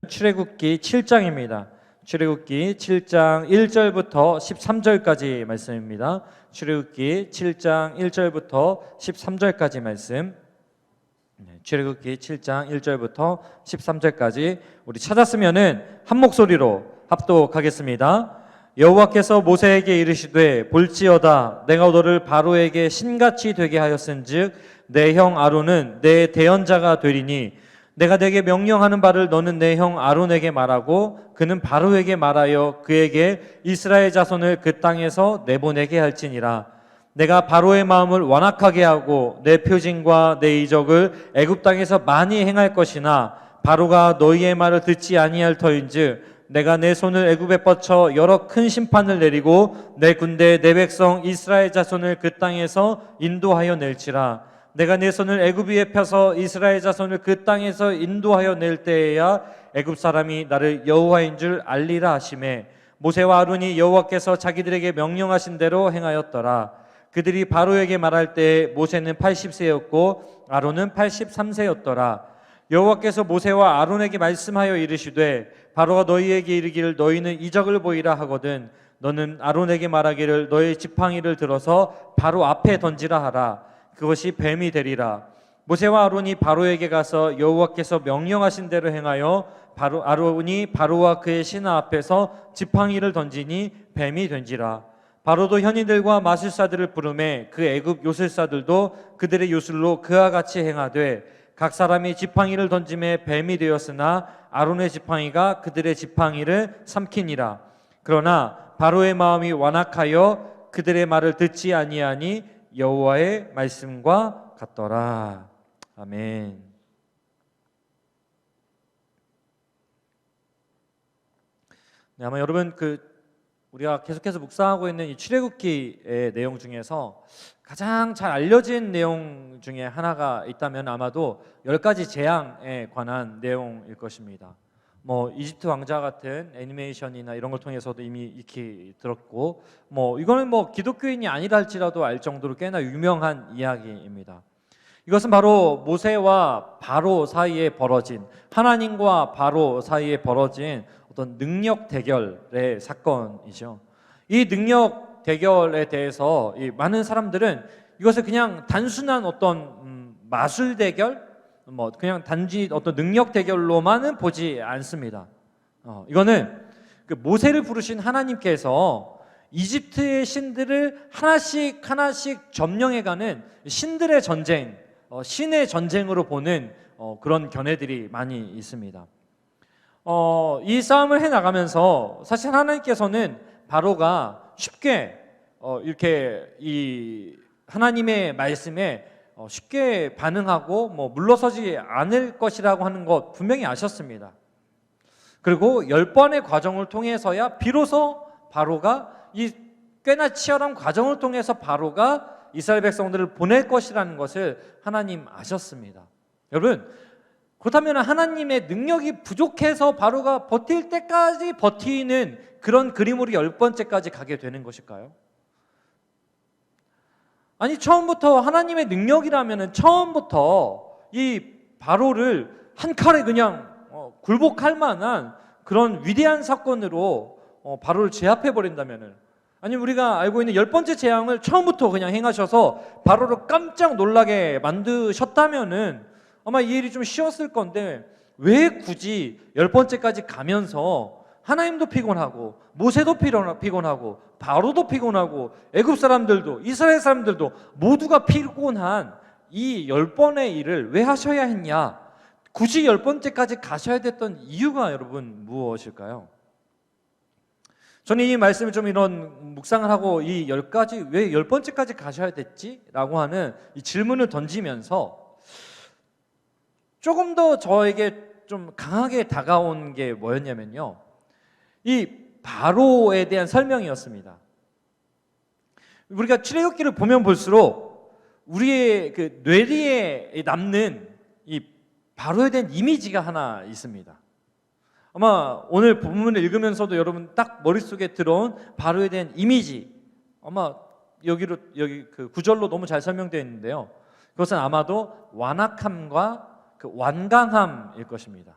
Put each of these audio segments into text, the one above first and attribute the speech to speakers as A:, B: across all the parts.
A: 출애굽기 7장입니다. 출애굽기 7장 1절부터 13절까지 말씀입니다. 출애굽기 7장 1절부터 13절까지 말씀. 출애굽기 7장 1절부터 13절까지 우리 찾았으면은 한 목소리로 합독하겠습니다. 여호와께서 모세에게 이르시되 볼지어다 내가 너를 바로에게 신같이 되게 하였은즉 내 형 아론은 내 대언자가 되리니 내가 네게 명령하는 바를 너는 내 형 아론에게 말하고 그는 바로에게 말하여 그에게 이스라엘 자손을 그 땅에서 내보내게 할지니라. 내가 바로의 마음을 완악하게 하고 내 표징과 내 이적을 애굽 땅에서 많이 행할 것이나 바로가 너희의 말을 듣지 아니할 터인즉 내가 내 손을 애굽에 뻗쳐 여러 큰 심판을 내리고 내 군대 내 백성 이스라엘 자손을 그 땅에서 인도하여 낼지라. 내가 내 손을 애굽 위에 펴서 이스라엘 자손을 그 땅에서 인도하여 낼 때에야 애굽 사람이 나를 여호와인 줄 알리라 하시매 모세와 아론이 여호와께서 자기들에게 명령하신 대로 행하였더라. 그들이 바로에게 말할 때 모세는 80세였고 아론은 83세였더라. 여호와께서 모세와 아론에게 말씀하여 이르시되 바로가 너희에게 이르기를 너희는 이적을 보이라 하거든 너는 아론에게 말하기를 너의 지팡이를 들어서 바로 앞에 던지라 하라. 그것이 뱀이 되리라. 모세와 아론이 바로에게 가서 여호와께서 명령하신 대로 행하여 아론이 바로와 그의 신하 앞에서 지팡이를 던지니 뱀이 된지라. 바로도 현인들과 마술사들을 부르매 그 애굽 요술사들도 그들의 요술로 그와 같이 행하되 각 사람이 지팡이를 던짐에 뱀이 되었으나 아론의 지팡이가 그들의 지팡이를 삼키니라. 그러나 바로의 마음이 완악하여 그들의 말을 듣지 아니하니 여호와의 말씀과 같더라. 아멘. 네, 아마 여러분 우리가 계속해서 묵상하고 있는 이 출애굽기의 내용 중에서 가장 잘 알려진 내용 중에 하나가 있다면 아마도 10가지 재앙에 관한 내용일 것입니다. 이집트 왕자 같은 애니메이션이나 이런 걸 통해서도 이미 익히 들었고 이거는 기독교인이 아니라 할지라도 알 정도로 꽤나 유명한 이야기입니다. 이것은 바로 모세와 바로 사이에 벌어진 하나님과 바로 사이에 벌어진 어떤 능력 대결의 사건이죠. 이 능력 대결에 대해서 많은 사람들은 이것을 그냥 단순한 어떤 마술 대결, 그냥 단지 어떤 능력 대결로만은 보지 않습니다. 이거는 모세를 부르신 하나님께서 이집트의 신들을 하나씩 점령해가는 신들의 전쟁, 신의 전쟁으로 보는 그런 견해들이 많이 있습니다. 이 싸움을 해나가면서 사실 하나님께서는 바로가 쉽게 이렇게 이 하나님의 말씀에 쉽게 반응하고 물러서지 않을 것이라고 하는 것 분명히 아셨습니다. 그리고 10번의 과정을 통해서야 비로소 바로가 이 꽤나 치열한 과정을 통해서 바로가 이스라엘 백성들을 보낼 것이라는 것을 하나님 아셨습니다. 여러분, 그렇다면 하나님의 능력이 부족해서 바로가 버틸 때까지 버티는 그런 그림으로 10번째까지 가게 되는 것일까요? 아니, 처음부터 하나님의 능력이라면 처음부터 이 바로를 한 칼에 그냥 굴복할 만한 그런 위대한 사건으로 바로를 제압해 버린다면, 아니 우리가 알고 있는 10번째 재앙을 처음부터 그냥 행하셔서 바로를 깜짝 놀라게 만드셨다면은 아마 이 일이 좀 쉬웠을 건데 왜 굳이 10번째까지 가면서 하나님도 피곤하고 모세도 피곤하고 바로도 피곤하고 애굽 사람들도 이스라엘 사람들도 모두가 피곤한 이 10번의 일을 왜 하셔야 했냐? 굳이 10번째까지 가셔야 됐던 이유가 여러분 무엇일까요? 저는 이 말씀을 좀 이런 묵상을 하고 이 10가지 왜 10번째까지 가셔야 됐지? 라고 하는 이 질문을 던지면서 조금 더 저에게 좀 강하게 다가온 게 뭐였냐면요, 이 바로에 대한 설명이었습니다. 우리가 출애굽기를 보면 볼수록 우리의 그 뇌리에 남는 이 바로에 대한 이미지가 하나 있습니다. 아마 오늘 본문을 읽으면서도 여러분 딱 머릿속에 들어온 바로에 대한 이미지, 아마 여기 그 구절로 너무 잘 설명되어 있는데요, 그것은 아마도 완악함과 그 완강함일 것입니다.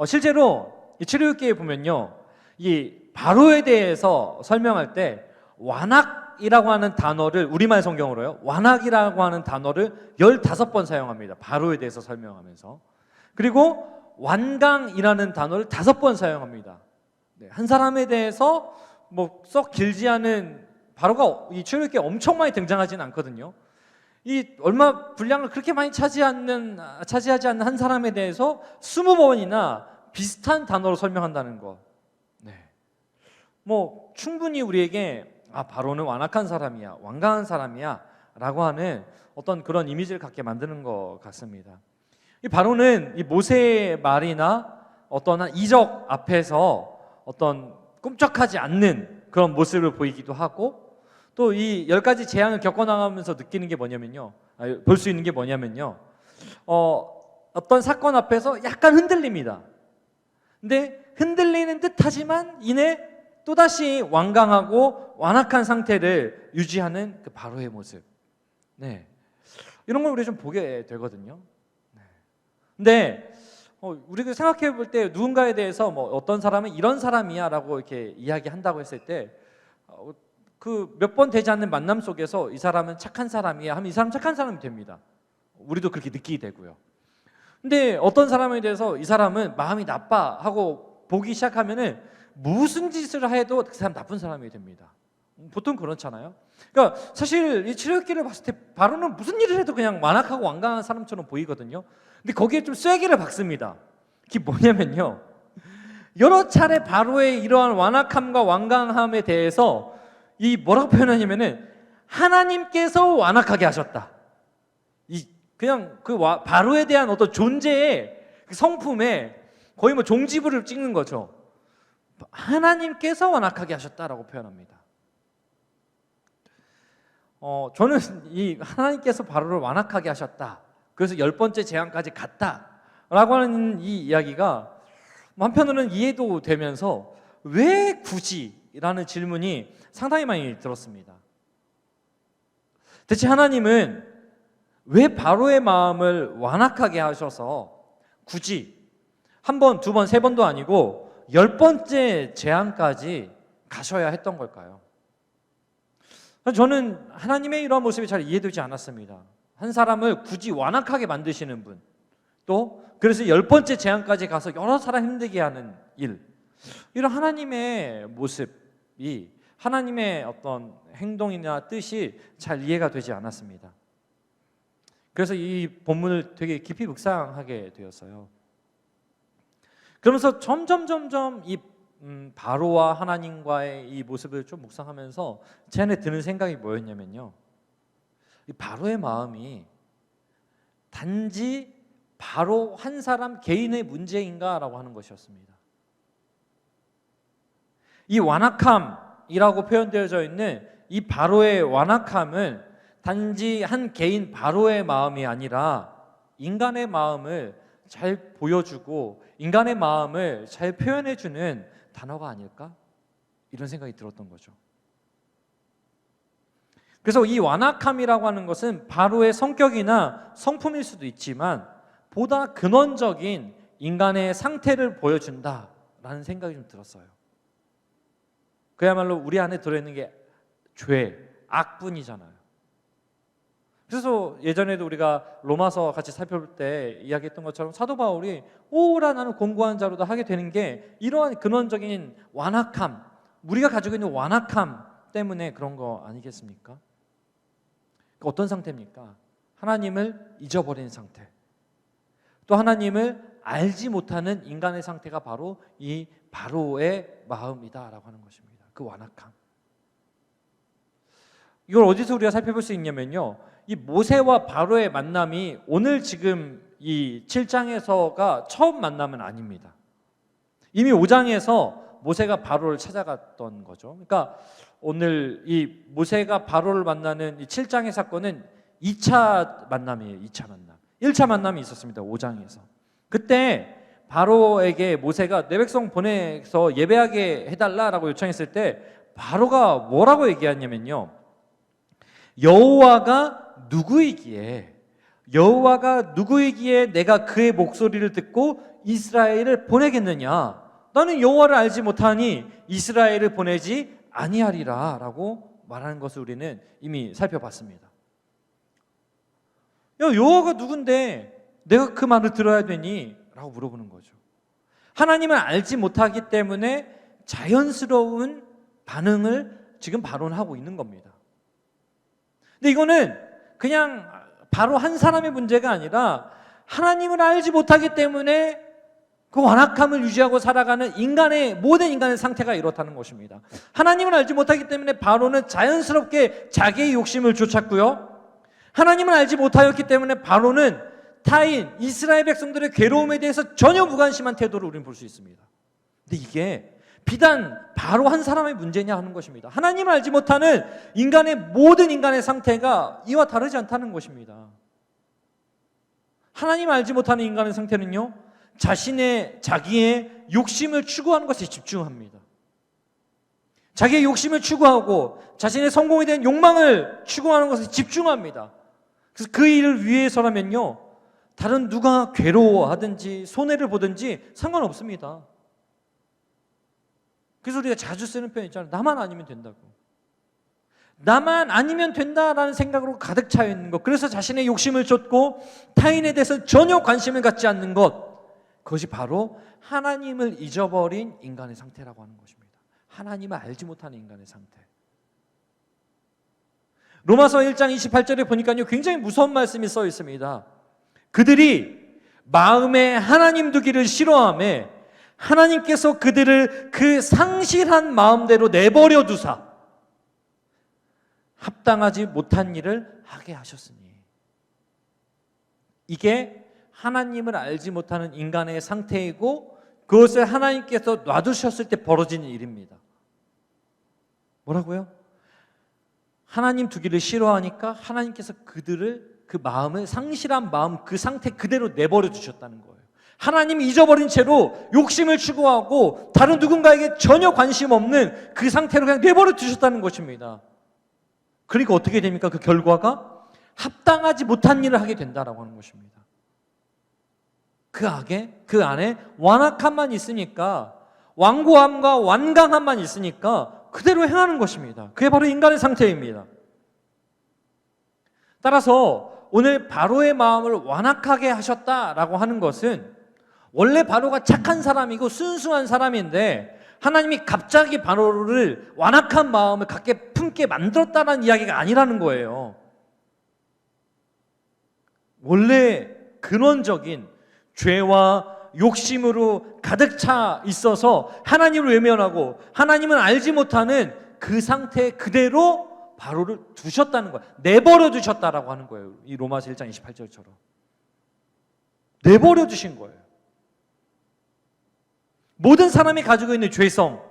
A: 실제로 이 출애굽기에 보면요, 이 바로에 대해서 설명할 때 완악이라고 하는 단어를, 우리말 성경으로요, 완악이라고 하는 단어를 15번 사용합니다. 바로에 대해서 설명하면서. 그리고 완강이라는 단어를 5번 사용합니다. 한 사람에 대해서 뭐 썩 길지 않은, 바로가 이 출애굽기에 엄청 많이 등장하지는 않거든요. 이 얼마 분량을 그렇게 많이 차지하지 않는 한 사람에 대해서 20번이나 비슷한 단어로 설명한다는 거. 뭐 충분히 우리에게 바로는 완악한 사람이야, 완강한 사람이야 라고 하는 어떤 그런 이미지를 갖게 만드는 것 같습니다. 이 바로는 이 모세의 말이나 어떤 한 이적 앞에서 어떤 꿈쩍하지 않는 그런 모습을 보이기도 하고, 또 이 10가지 재앙을 겪어나가면서 느끼는 게 뭐냐면요, 볼 수 있는 게 뭐냐면요, 어떤 사건 앞에서 약간 흔들립니다. 근데 흔들리는 듯 하지만 이내 또다시 완강하고 완악한 상태를 유지하는 그 바로의 모습. 이런 걸 우리 좀 보게 되거든요. 근데 우리가 생각해 볼 때 누군가에 대해서 뭐 어떤 사람은 이런 사람이야 라고 이렇게 이야기한다고 했을 때 그 몇 번 되지 않는 만남 속에서 이 사람은 착한 사람이야 하면 이 사람 착한 사람이 됩니다. 우리도 그렇게 느끼게 되고요. 근데 어떤 사람에 대해서 이 사람은 마음이 나빠 하고 보기 시작하면은 무슨 짓을 해도 그 사람 나쁜 사람이 됩니다. 보통 그렇잖아요. 그러니까 사실 이 출애굽기를 봤을 때 바로는 무슨 일을 해도 그냥 완악하고 완강한 사람처럼 보이거든요. 근데 거기에 좀 쐐기를 박습니다. 그게 뭐냐면요, 여러 차례 바로의 이러한 완악함과 완강함에 대해서 이 뭐라고 표현하냐면은 하나님께서 완악하게 하셨다. 이 그냥 그 바로에 대한 어떤 존재의 그 성품에 거의 뭐 종지부를 찍는 거죠. 하나님께서 완악하게 하셨다라고 표현합니다. 저는 이 하나님께서 바로를 완악하게 하셨다, 그래서 10번째 재앙까지 갔다라고 하는 이 이야기가 한편으로는 이해도 되면서 왜 굳이? 라는 질문이 상당히 많이 들었습니다. 대체 하나님은 왜 바로의 마음을 완악하게 하셔서 굳이 한 번, 두 번, 세 번도 아니고 10번째 재앙까지 가셔야 했던 걸까요? 저는 하나님의 이러한 모습이 잘 이해되지 않았습니다. 한 사람을 굳이 완악하게 만드시는 분, 또 그래서 10번째 재앙까지 가서 여러 사람 힘들게 하는 일, 이런 하나님의 모습이, 하나님의 어떤 행동이나 뜻이 잘 이해가 되지 않았습니다. 그래서 이 본문을 되게 깊이 묵상하게 되었어요. 그러면서 점점 이 바로와 하나님과의 이 모습을 좀 묵상하면서 제 안에 드는 생각이 뭐였냐면요, 이 바로의 마음이 단지 바로 한 사람 개인의 문제인가라고 하는 것이었습니다. 이 완악함이라고 표현되어져 있는 이 바로의 완악함은 단지 한 개인 바로의 마음이 아니라 인간의 마음을 잘 보여주고 인간의 마음을 잘 표현해주는 단어가 아닐까? 이런 생각이 들었던 거죠. 그래서 이 완악함이라고 하는 것은 바로의 성격이나 성품일 수도 있지만 보다 근원적인 인간의 상태를 보여준다라는 생각이 좀 들었어요. 그야말로 우리 안에 들어있는 게 죄, 악뿐이잖아요. 그래서 예전에도 우리가 로마서 같이 살펴볼 때 이야기했던 것처럼 사도 바울이 오라 나는 공고한 자로다 하게 되는 게 이러한 근원적인 완악함, 우리가 가지고 있는 완악함 때문에 그런 거 아니겠습니까? 어떤 상태입니까? 하나님을 잊어버린 상태, 또 하나님을 알지 못하는 인간의 상태가 바로 이 바로의 마음이다라고 하는 것입니다. 그 완악함. 이걸 어디서 우리가 살펴볼 수 있냐면요, 이 모세와 바로의 만남이 오늘 지금 이 7장에서가 처음 만남은 아닙니다. 이미 5장에서 모세가 바로를 찾아갔던 거죠. 그러니까 오늘 이 모세가 바로를 만나는 이 7장의 사건은 2차 만남이에요. 2차 만남. 1차 만남이 있었습니다. 5장에서. 그때 바로에게 모세가 내 백성 보내서 예배하게 해달라라고 요청했을 때 바로가 뭐라고 얘기하냐면요, 여호와가 누구이기에 여호와가 누구이기에 내가 그의 목소리를 듣고 이스라엘을 보내겠느냐? 나는 여호와를 알지 못하니 이스라엘을 보내지 아니하리라 라고 말하는 것을 우리는 이미 살펴봤습니다. 야, 여호와가 누군데 내가 그 말을 들어야 되니? 라고 물어보는 거죠. 하나님을 알지 못하기 때문에 자연스러운 반응을 지금 바로는 하고 있는 겁니다. 근데 이거는 그냥 바로 한 사람의 문제가 아니라 하나님을 알지 못하기 때문에 그 완악함을 유지하고 살아가는 모든 인간의 상태가 이렇다는 것입니다. 하나님을 알지 못하기 때문에 바로는 자연스럽게 자기의 욕심을 쫓았고요. 하나님을 알지 못하였기 때문에 바로는 타인 이스라엘 백성들의 괴로움에 대해서 전혀 무관심한 태도를 우리는 볼 수 있습니다. 근데 이게 비단 바로 한 사람의 문제냐 하는 것입니다. 하나님을 알지 못하는 모든 인간의 상태가 이와 다르지 않다는 것입니다. 하나님을 알지 못하는 인간의 상태는요, 자기의 욕심을 추구하는 것에 집중합니다. 자기의 욕심을 추구하고 자신의 성공에 대한 욕망을 추구하는 것에 집중합니다. 그래서 그 일을 위해서라면요, 다른 누가 괴로워하든지 손해를 보든지 상관없습니다. 그래서 우리가 자주 쓰는 표현 있잖아요. 나만 아니면 된다고. 나만 아니면 된다라는 생각으로 가득 차 있는 것, 그래서 자신의 욕심을 쫓고 타인에 대해서 전혀 관심을 갖지 않는 것, 그것이 바로 하나님을 잊어버린 인간의 상태라고 하는 것입니다. 하나님을 알지 못하는 인간의 상태. 로마서 1장 28절에 보니까요, 굉장히 무서운 말씀이 써 있습니다. 그들이 마음에 하나님 두기를 싫어하며 하나님께서 그들을 그 상실한 마음대로 내버려 두사 합당하지 못한 일을 하게 하셨으니. 이게 하나님을 알지 못하는 인간의 상태이고 그것을 하나님께서 놔두셨을 때 벌어지는 일입니다. 뭐라고요? 하나님 두기를 싫어하니까 하나님께서 그들을 그 마음을 상실한 마음 그 상태 그대로 내버려 두셨다는 거예요. 하나님이 잊어버린 채로 욕심을 추구하고 다른 누군가에게 전혀 관심 없는 그 상태로 그냥 내버려 두셨다는 것입니다. 그러니까 어떻게 됩니까? 그 결과가 합당하지 못한 일을 하게 된다라고 하는 것입니다. 그 안에 완악함만 있으니까, 완고함과 완강함만 있으니까 그대로 행하는 것입니다. 그게 바로 인간의 상태입니다. 따라서 오늘 바로의 마음을 완악하게 하셨다라고 하는 것은 원래 바로가 착한 사람이고 순수한 사람인데 하나님이 갑자기 바로를 완악한 마음을 품게 만들었다는 이야기가 아니라는 거예요. 원래 근원적인 죄와 욕심으로 가득 차 있어서 하나님을 외면하고 하나님을 알지 못하는 그 상태 그대로 바로를 두셨다는 거예요. 내버려 두셨다라고 하는 거예요. 이 로마서 1장 28절처럼 내버려 두신 거예요. 모든 사람이 가지고 있는 죄성,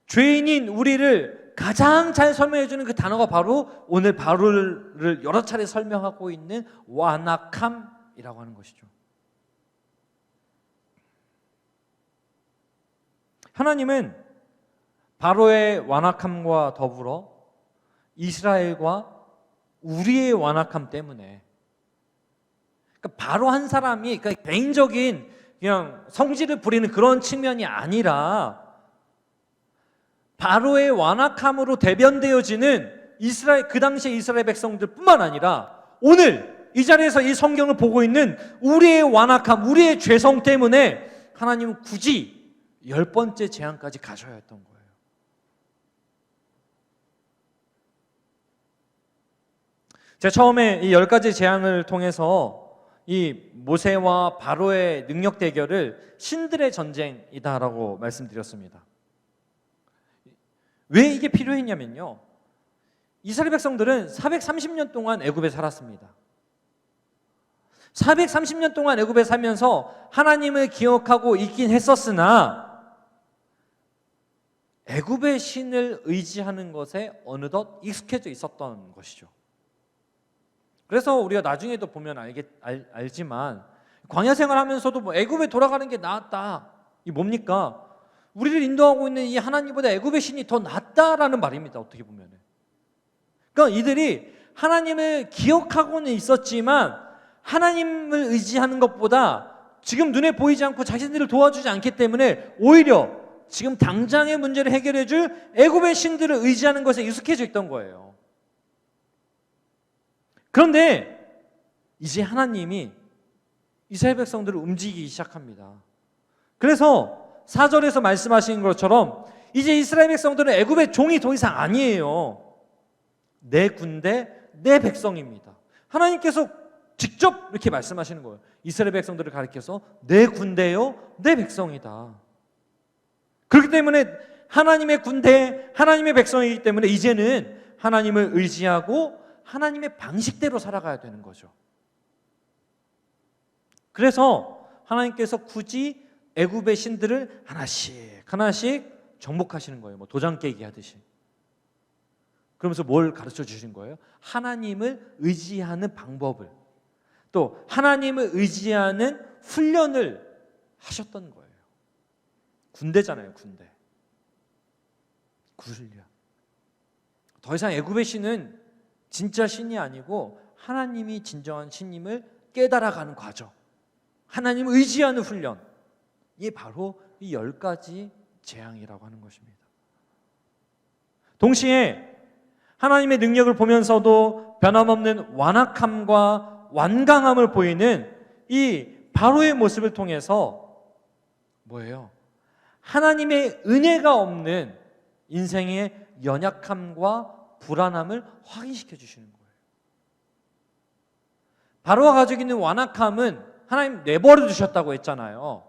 A: 죄인인 우리를 가장 잘 설명해 주는 그 단어가 바로 오늘 바로를 여러 차례 설명하고 있는 완악함이라고 하는 것이죠. 하나님은 바로의 완악함과 더불어 이스라엘과 우리의 완악함 때문에, 그러니까 바로 한 사람이 그러니까 개인적인 그냥 성질을 부리는 그런 측면이 아니라 바로의 완악함으로 대변되어지는 그 당시의 이스라엘 백성들뿐만 아니라 오늘 이 자리에서 이 성경을 보고 있는 우리의 완악함, 우리의 죄성 때문에 하나님은 굳이 10번째 재앙까지 가셔야 했던 거예요. 제가 처음에 이 10가지 재앙을 통해서 이 모세와 바로의 능력 대결을 신들의 전쟁이다라고 말씀드렸습니다. 왜 이게 필요했냐면요, 이스라엘 백성들은 430년 동안 애굽에 살았습니다. 430년 동안 애굽에 살면서 하나님을 기억하고 있긴 했었으나 애굽의 신을 의지하는 것에 어느덧 익숙해져 있었던 것이죠. 그래서 우리가 나중에도 보면 알지만 광야 생활하면서도 애굽에 돌아가는 게 나았다. 이 뭡니까? 우리를 인도하고 있는 이 하나님보다 애굽의 신이 더 낫다라는 말입니다. 어떻게 보면. 그러니까 이들이 하나님을 기억하고는 있었지만 하나님을 의지하는 것보다 지금 눈에 보이지 않고 자신들을 도와주지 않기 때문에 오히려 지금 당장의 문제를 해결해 줄 애굽의 신들을 의지하는 것에 익숙해져 있던 거예요. 그런데 이제 하나님이 이스라엘 백성들을 움직이기 시작합니다. 그래서 4절에서 말씀하신 것처럼 이제 이스라엘 백성들은 애굽의 종이 더 이상 아니에요. 내 군대, 내 백성입니다. 하나님께서 직접 이렇게 말씀하시는 거예요. 이스라엘 백성들을 가리켜서 내 군대요, 내 백성이다. 그렇기 때문에 하나님의 군대, 하나님의 백성이기 때문에 이제는 하나님을 의지하고 하나님의 방식대로 살아가야 되는 거죠. 그래서 하나님께서 굳이 애굽의 신들을 하나씩 정복하시는 거예요. 뭐 도장 깨기 하듯이. 그러면서 뭘 가르쳐 주신 거예요? 하나님을 의지하는 방법을, 또 하나님을 의지하는 훈련을 하셨던 거예요. 군대잖아요, 군대. 훈련. 더 이상 애굽의 신은 진짜 신이 아니고 하나님이 진정한 신임을 깨달아가는 과정, 하나님을 의지하는 훈련, 이게 바로 이 10가지 재앙이라고 하는 것입니다. 동시에 하나님의 능력을 보면서도 변함없는 완악함과 완강함을 보이는 이 바로의 모습을 통해서 뭐예요? 하나님의 은혜가 없는 인생의 연약함과 불안함을 확인시켜 주시는 거예요. 바로가 가지고 있는 완악함은 하나님 내버려 두셨다고 했잖아요.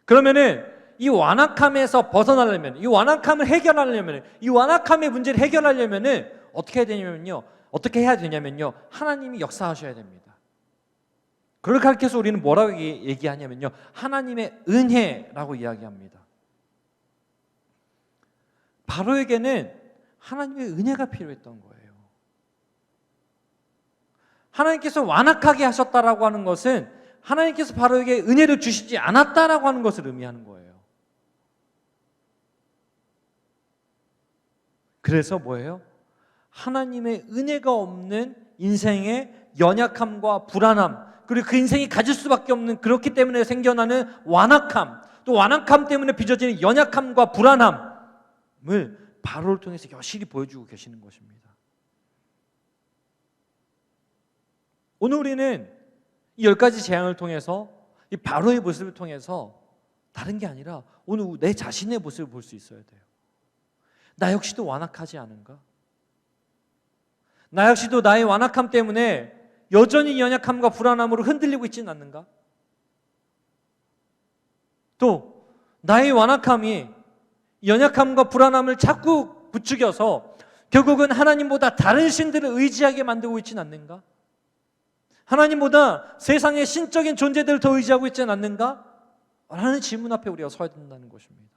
A: 그러면은 이 완악함에서 벗어나려면, 이 완악함을 해결하려면, 이 완악함의 문제를 해결하려면은 어떻게 해야 되냐면요, 하나님이 역사하셔야 됩니다. 그걸 가르쳐서 우리는 뭐라고 얘기하냐면요, 하나님의 은혜라고 이야기합니다. 바로에게는 하나님의 은혜가 필요했던 거예요. 하나님께서 완악하게 하셨다라고 하는 것은 하나님께서 바로에게 은혜를 주시지 않았다라고 하는 것을 의미하는 거예요. 그래서 뭐예요? 하나님의 은혜가 없는 인생의 연약함과 불안함, 그리고 그 인생이 가질 수밖에 없는, 그렇기 때문에 생겨나는 완악함, 또 완악함 때문에 빚어지는 연약함과 불안함을 바로를 통해서 여실히 보여주고 계시는 것입니다. 오늘 우리는 이 10가지 재앙을 통해서, 이 바로의 모습을 통해서 다른 게 아니라 오늘 내 자신의 모습을 볼 수 있어야 돼요. 나 역시도 완악하지 않은가? 나 역시도 나의 완악함 때문에 여전히 연약함과 불안함으로 흔들리고 있지는 않는가? 또 나의 완악함이 연약함과 불안함을 자꾸 부추겨서 결국은 하나님보다 다른 신들을 의지하게 만들고 있지는 않는가? 하나님보다 세상의 신적인 존재들을 더 의지하고 있지는 않는가? 라는 질문 앞에 우리가 서야 된다는 것입니다.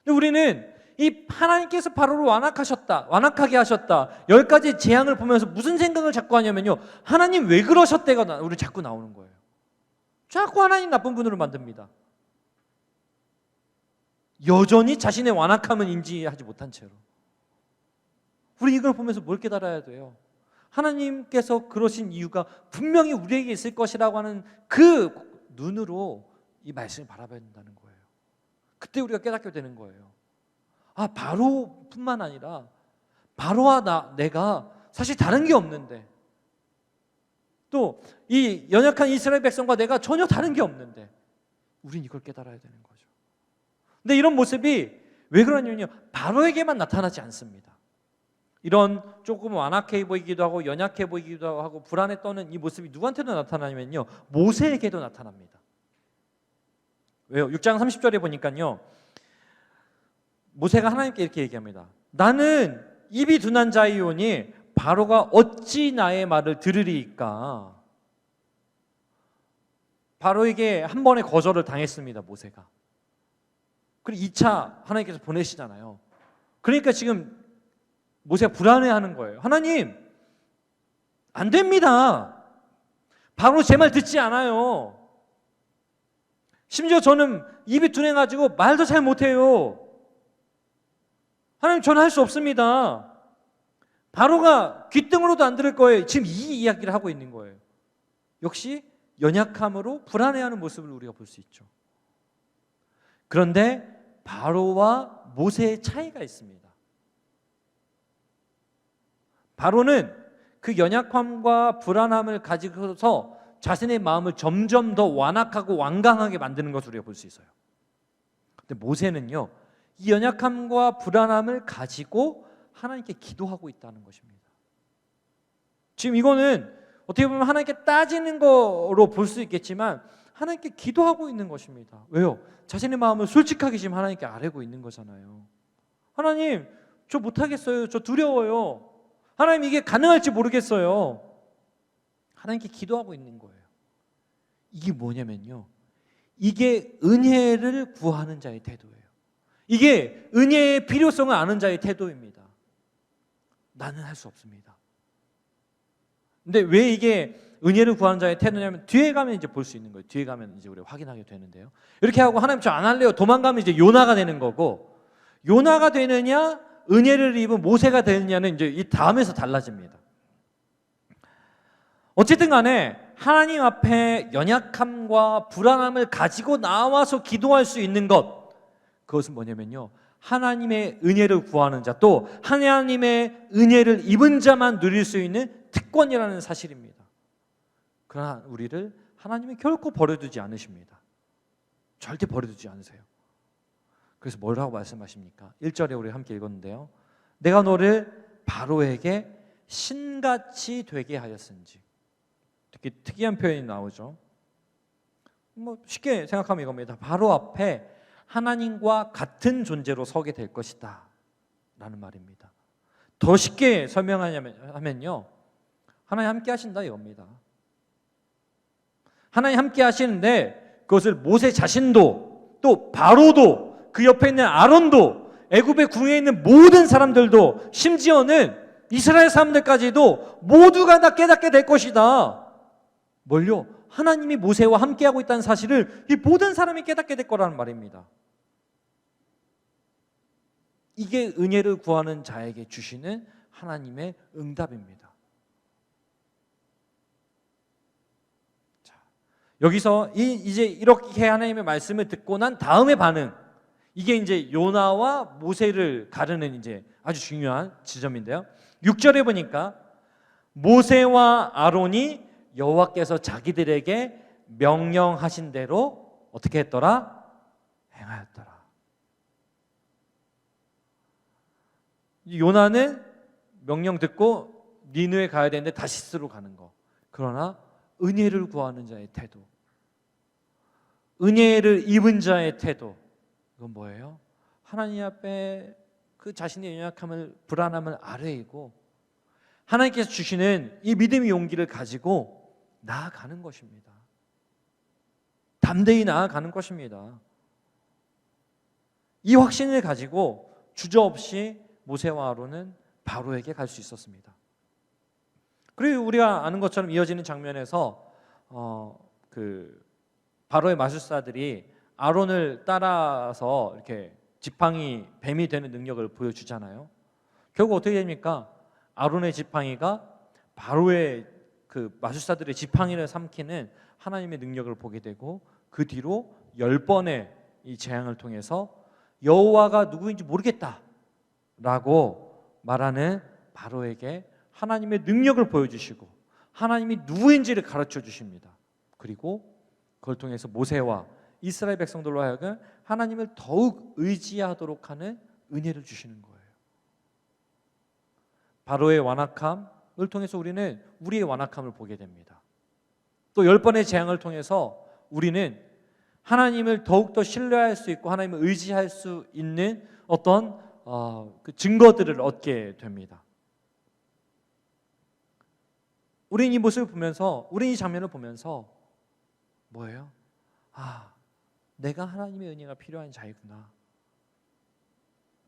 A: 근데 우리는 이 하나님께서 바로를 완악하게 하셨다, 10가지 재앙을 보면서 무슨 생각을 자꾸 하냐면요, 하나님 왜 그러셨대가 우리 자꾸 나오는 거예요. 자꾸 하나님 나쁜 분으로 만듭니다. 여전히 자신의 완악함은 인지하지 못한 채로. 우리 이걸 보면서 뭘 깨달아야 돼요? 하나님께서 그러신 이유가 분명히 우리에게 있을 것이라고 하는 그 눈으로 이 말씀을 바라봐야 된다는 거예요. 그때 우리가 깨닫게 되는 거예요. 아, 바로뿐만 아니라 바로와 내가 사실 다른 게 없는데, 또 이 연약한 이스라엘 백성과 내가 전혀 다른 게 없는데 우린 이걸 깨달아야 되는 거죠. 근데 이런 모습이 왜 그러냐면요, 바로에게만 나타나지 않습니다. 이런 조금 완악해 보이기도 하고 연약해 보이기도 하고 불안에 떠는 이 모습이 누구한테도 나타나냐면요, 모세에게도 나타납니다. 왜요? 6장 30절에 보니까요, 모세가 하나님께 이렇게 얘기합니다. 나는 입이 둔한 자이오니 바로가 어찌 나의 말을 들으리이까. 바로에게 한 번의 거절을 당했습니다, 모세가. 그리고 2차 하나님께서 보내시잖아요. 그러니까 지금 모세가 불안해하는 거예요. 하나님, 안 됩니다. 바로 제 말 듣지 않아요. 심지어 저는 입이 둔해가지고 말도 잘 못해요. 하나님, 저는 할 수 없습니다. 바로가 귓등으로도 안 들을 거예요. 지금 이 이야기를 하고 있는 거예요. 역시 연약함으로 불안해하는 모습을 우리가 볼 수 있죠. 그런데 바로와 모세의 차이가 있습니다. 바로는 그 연약함과 불안함을 가지고서 자신의 마음을 점점 더 완악하고 완강하게 만드는 것을 우리가 볼 수 있어요. 근데 모세는요, 이 연약함과 불안함을 가지고 하나님께 기도하고 있다는 것입니다. 지금 이거는 어떻게 보면 하나님께 따지는 거로 볼 수 있겠지만 하나님께 기도하고 있는 것입니다. 왜요? 자신의 마음을 솔직하게 지금 하나님께 아뢰고 있는 거잖아요. 하나님, 저 못하겠어요. 저 두려워요. 하나님, 이게 가능할지 모르겠어요. 하나님께 기도하고 있는 거예요. 이게 뭐냐면요, 이게 은혜를 구하는 자의 태도예요. 이게 은혜의 필요성을 아는 자의 태도입니다. 나는 할 수 없습니다. 근데 왜 이게 은혜를 구하는 자의 태도냐면 뒤에 가면 이제 볼 수 있는 거예요. 뒤에 가면 이제 우리가 확인하게 되는데요. 이렇게 하고 하나님 저 안 할래요. 도망가면 이제 요나가 되는 거고, 요나가 되느냐 은혜를 입은 모세가 되느냐는 이제 이 다음에서 달라집니다. 어쨌든 간에 하나님 앞에 연약함과 불안함을 가지고 나와서 기도할 수 있는 것, 그것은 뭐냐면요, 하나님의 은혜를 구하는 자, 또 하나님의 은혜를 입은 자만 누릴 수 있는 특권이라는 사실입니다. 그러나 우리를 하나님이 결코 버려두지 않으십니다. 절대 버려두지 않으세요. 그래서 뭐라고 말씀하십니까? 1절에 우리 함께 읽었는데요, 내가 너를 바로에게 신같이 되게 하였은지. 특히 특이한 표현이 나오죠. 뭐 쉽게 생각하면 이겁니다. 바로 앞에 하나님과 같은 존재로 서게 될 것이다 라는 말입니다. 더 쉽게 설명하면요, 하나님 함께 하신다 이겁니다. 하나님 함께 하시는데 그것을 모세 자신도, 또 바로도, 그 옆에 있는 아론도, 애굽의 궁에 있는 모든 사람들도, 심지어는 이스라엘 사람들까지도 모두가 다 깨닫게 될 것이다. 뭘요? 하나님이 모세와 함께하고 있다는 사실을 이 모든 사람이 깨닫게 될 거라는 말입니다. 이게 은혜를 구하는 자에게 주시는 하나님의 응답입니다. 자, 여기서 이제 이렇게 하나님의 말씀을 듣고 난 다음의 반응, 이게 이제 요나와 모세를 가르는 이제 아주 중요한 지점인데요. 6절에 보니까 모세와 아론이 여호와께서 자기들에게 명령하신 대로 어떻게 했더라? 행하였더라. 요나는 명령 듣고 니느웨 가야 되는데 다시스로 가는 거. 그러나 은혜를 구하는 자의 태도, 은혜를 입은 자의 태도, 이건 뭐예요? 하나님 앞에 그 자신의 연약함을, 불안함을 아뢰이고 하나님께서 주시는 이 믿음의 용기를 가지고 나아가는 것입니다. 담대히 나아가는 것입니다. 이 확신을 가지고 주저없이 모세와 아론은 바로에게 갈 수 있었습니다. 그리고 우리가 아는 것처럼 이어지는 장면에서 그 바로의 마술사들이 아론을 따라서 이렇게 지팡이 뱀이 되는 능력을 보여주잖아요. 결국 어떻게 됩니까? 아론의 지팡이가 바로의 그 마술사들의 지팡이를 삼키는 하나님의 능력을 보게 되고, 그 뒤로 10번의 이 재앙을 통해서 여호와가 누구인지 모르겠다라고 말하는 바로에게 하나님의 능력을 보여주시고 하나님이 누구인지를 가르쳐 주십니다. 그리고 그걸 통해서 모세와 이스라엘 백성들로 하여금 하나님을 더욱 의지하도록 하는 은혜를 주시는 거예요. 바로의 완악함을 통해서 우리는 우리의 완악함을 보게 됩니다. 또 10번의 재앙을 통해서 우리는 하나님을 더욱더 신뢰할 수 있고 하나님을 의지할 수 있는 어떤 그 증거들을 얻게 됩니다. 우리는 이 모습을 보면서, 우리는 이 장면을 보면서 뭐예요? 내가 하나님의 은혜가 필요한 자이구나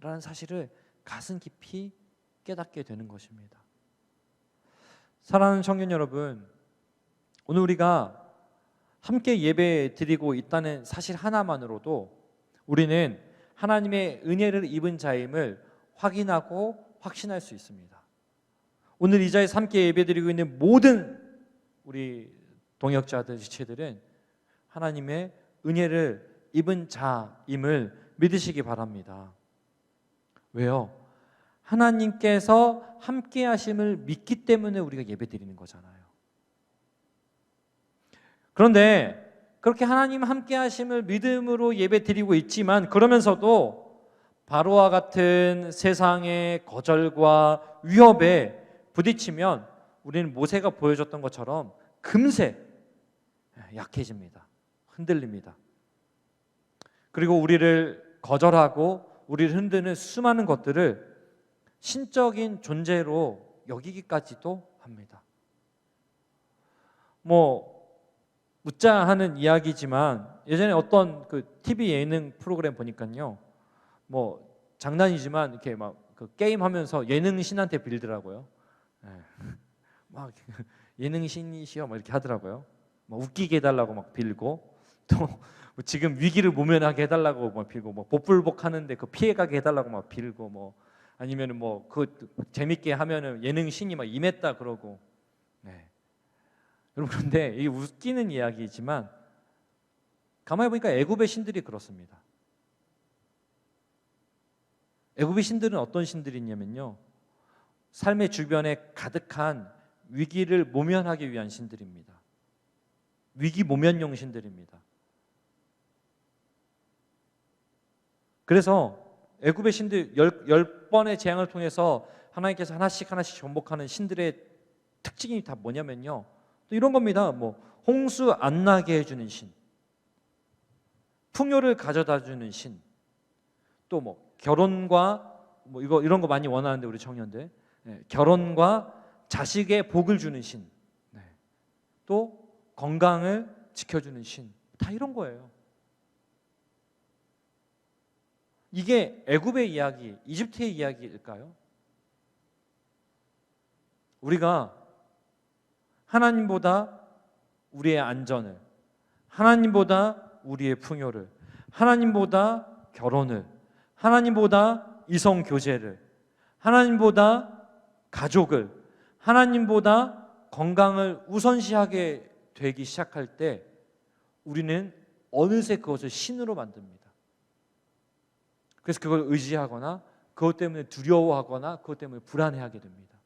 A: 라는 사실을 가슴 깊이 깨닫게 되는 것입니다. 사랑하는 청년 여러분, 오늘 우리가 함께 예배 드리고 있다는 사실 하나만으로도 우리는 하나님의 은혜를 입은 자임을 확인하고 확신할 수 있습니다. 오늘 이 자리에서 함께 예배드리고 있는 모든 우리 동역자들, 지체들은 하나님의 은혜를 입은 자임을 믿으시기 바랍니다. 왜요? 하나님께서 함께 하심을 믿기 때문에 우리가 예배드리는 거잖아요. 그런데 그렇게 하나님 함께 하심을 믿음으로 예배드리고 있지만, 그러면서도 바로와 같은 세상의 거절과 위협에 부딪히면 우리는 모세가 보여줬던 것처럼 금세 약해집니다. 흔들립니다. 그리고 우리를 거절하고 우리를 흔드는 수많은 것들을 신적인 존재로 여기기까지도 합니다. 웃자 하는 이야기지만 예전에 어떤 그 TV 예능 프로그램 보니까요, 장난이지만 이렇게 막 그 게임 하면서 예능 신한테 빌더라고요. 막 예능 신이시여 막 이렇게 하더라고요. 막 웃기게 해달라고 막 빌고, 또 지금 위기를 모면하게 해달라고 막 빌고, 복불복 하는데 그 피해가게 해달라고 막 빌고, 아니면은 그 재밌게 하면은 예능 신이 막 임했다 그러고. 여러분, 그런데 이게 웃기는 이야기지만 가만히 보니까 애굽의 신들이 그렇습니다. 애굽의 신들은 어떤 신들이냐면요, 삶의 주변에 가득한 위기를 모면하기 위한 신들입니다. 위기 모면용 신들입니다. 그래서 애굽의 신들 10번의 재앙을 통해서 하나님께서 하나씩 정복하는 신들의 특징이 다 뭐냐면요, 또 이런 겁니다. 홍수 안 나게 해주는 신, 풍요를 가져다 주는 신, 또 결혼과 이런 거 많이 원하는데 우리 청년들, 결혼과 자식의 복을 주는 신, 또 건강을 지켜주는 신, 다 이런 거예요. 이게 애굽의 이야기, 이집트의 이야기일까요? 우리가 하나님보다 우리의 안전을, 하나님보다 우리의 풍요를, 하나님보다 결혼을, 하나님보다 이성 교제를, 하나님보다 가족을, 하나님보다 건강을 우선시하게 되기 시작할 때 우리는 어느새 그것을 신으로 만듭니다. 그래서 그걸 의지하거나 그것 때문에 두려워하거나 그것 때문에 불안해하게 됩니다.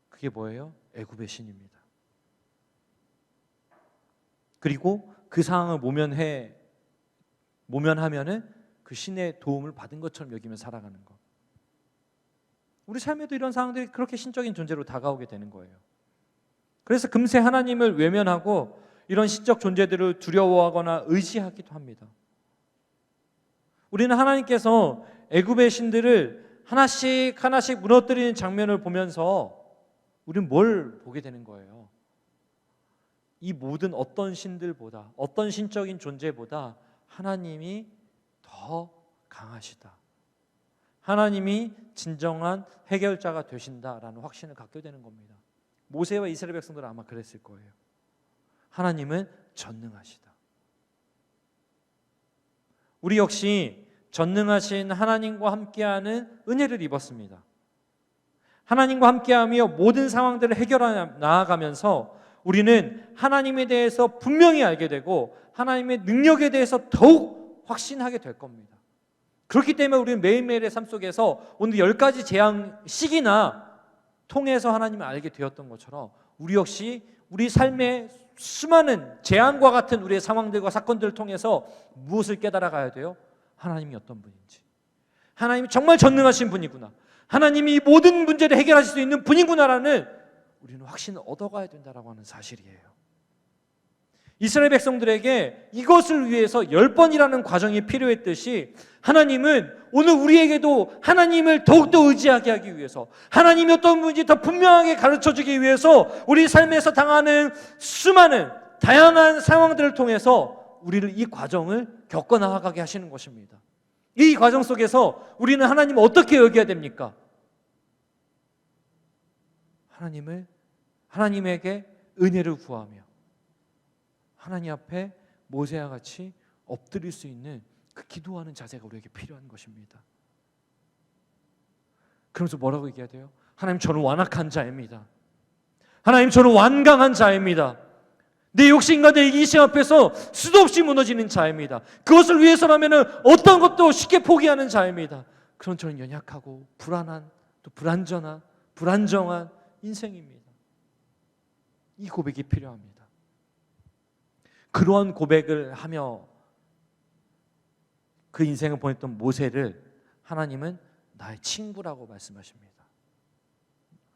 A: 그게 뭐예요? 애굽의 신입니다. 그리고 그 상황을 모면하면은 그 신의 도움을 받은 것처럼 여기며 살아가는 것. 우리 삶에도 이런 상황들이 그렇게 신적인 존재로 다가오게 되는 거예요. 그래서 금세 하나님을 외면하고 이런 신적 존재들을 두려워하거나 의지하기도 합니다. 우리는 하나님께서 애굽의 신들을 하나씩 무너뜨리는 장면을 보면서 우리는 뭘 보게 되는 거예요? 이 모든 어떤 신들보다, 어떤 신적인 존재보다 하나님이 더 강하시다, 하나님이 진정한 해결자가 되신다라는 확신을 갖게 되는 겁니다. 모세와 이스라엘 백성들은 아마 그랬을 거예요. 하나님은 전능하시다. 우리 역시 전능하신 하나님과 함께하는 은혜를 입었습니다. 하나님과 함께하며 모든 상황들을 해결해 나아가면서 우리는 하나님에 대해서 분명히 알게 되고 하나님의 능력에 대해서 더욱 확신하게 될 겁니다. 그렇기 때문에 우리는 매일매일의 삶 속에서 오늘 10가지 재앙식이나 통해서 하나님을 알게 되었던 것처럼 우리 역시 우리 삶의 수많은 재앙과 같은 우리의 상황들과 사건들을 통해서 무엇을 깨달아가야 돼요? 하나님이 어떤 분인지, 하나님이 정말 전능하신 분이구나, 하나님이 이 모든 문제를 해결하실 수 있는 분이구나라는 우리는 확신을 얻어가야 된다라고 하는 사실이에요. 이스라엘 백성들에게 이것을 위해서 10번이라는 과정이 필요했듯이 하나님은 오늘 우리에게도 하나님을 더욱더 의지하게 하기 위해서, 하나님이 어떤 분인지 더 분명하게 가르쳐주기 위해서 우리 삶에서 당하는 수많은 다양한 상황들을 통해서 우리를 이 과정을 겪어나가게 하시는 것입니다. 이 과정 속에서 우리는 하나님을 어떻게 여겨야 됩니까? 하나님에게 은혜를 구하며 하나님 앞에 모세와 같이 엎드릴 수 있는 그 기도하는 자세가 우리에게 필요한 것입니다. 그러면서 뭐라고 얘기해야 돼요? 하나님, 저는 완악한 자입니다. 하나님, 저는 완강한 자입니다. 내 욕심과 내 이기심 앞에서 수도 없이 무너지는 자입니다. 그것을 위해서라면 어떤 것도 쉽게 포기하는 자입니다. 그런 저는 연약하고 불안한, 또 불안전한, 불안정한 인생입니다. 이 고백이 필요합니다. 그러한 고백을 하며 그 인생을 보냈던 모세를 하나님은 나의 친구라고 말씀하십니다.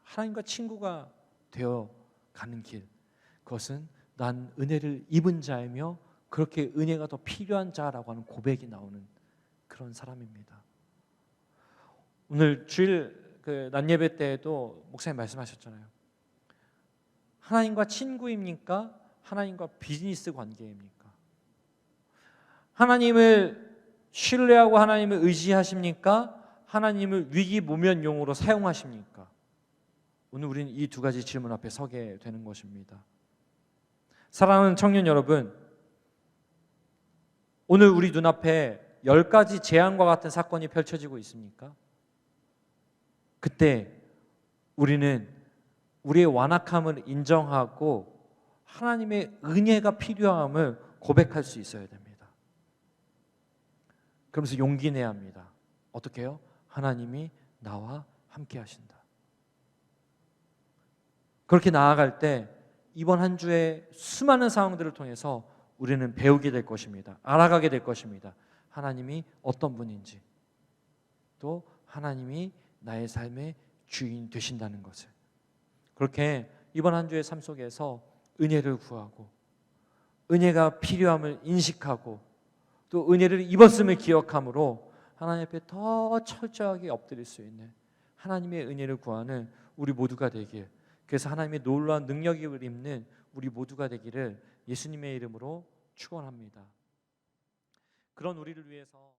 A: 하나님과 친구가 되어 가는 길, 그것은 난 은혜를 입은 자이며 그렇게 은혜가 더 필요한 자라고 하는 고백이 나오는 그런 사람입니다. 오늘 주일 낮 예배 때에도 목사님 말씀하셨잖아요. 하나님과 친구입니까? 하나님과 비즈니스 관계입니까? 하나님을 신뢰하고 하나님을 의지하십니까? 하나님을 위기 모면용으로 사용하십니까? 오늘 우리는 이 두 가지 질문 앞에 서게 되는 것입니다. 사랑하는 청년 여러분, 오늘 우리 눈앞에 10가지 재앙과 같은 사건이 펼쳐지고 있습니까? 그때 우리는 우리의 완악함을 인정하고 하나님의 은혜가 필요함을 고백할 수 있어야 됩니다. 그러면서 용기 내야 합니다. 어떻게 해요? 하나님이 나와 함께 하신다. 그렇게 나아갈 때 이번 한 주에 수많은 상황들을 통해서 우리는 배우게 될 것입니다. 알아가게 될 것입니다. 하나님이 어떤 분인지, 또 하나님이 나의 삶의 주인 되신다는 것을. 그렇게 이번 한 주의 삶 속에서 은혜를 구하고 은혜가 필요함을 인식하고 또 은혜를 입었음을 기억함으로 하나님 앞에 더 철저하게 엎드릴 수 있는 하나님의 은혜를 구하는 우리 모두가 되길, 그래서 하나님의 놀라운 능력을 입는 우리 모두가 되기를 예수님의 이름으로 축원합니다. 그런 우리를 위해서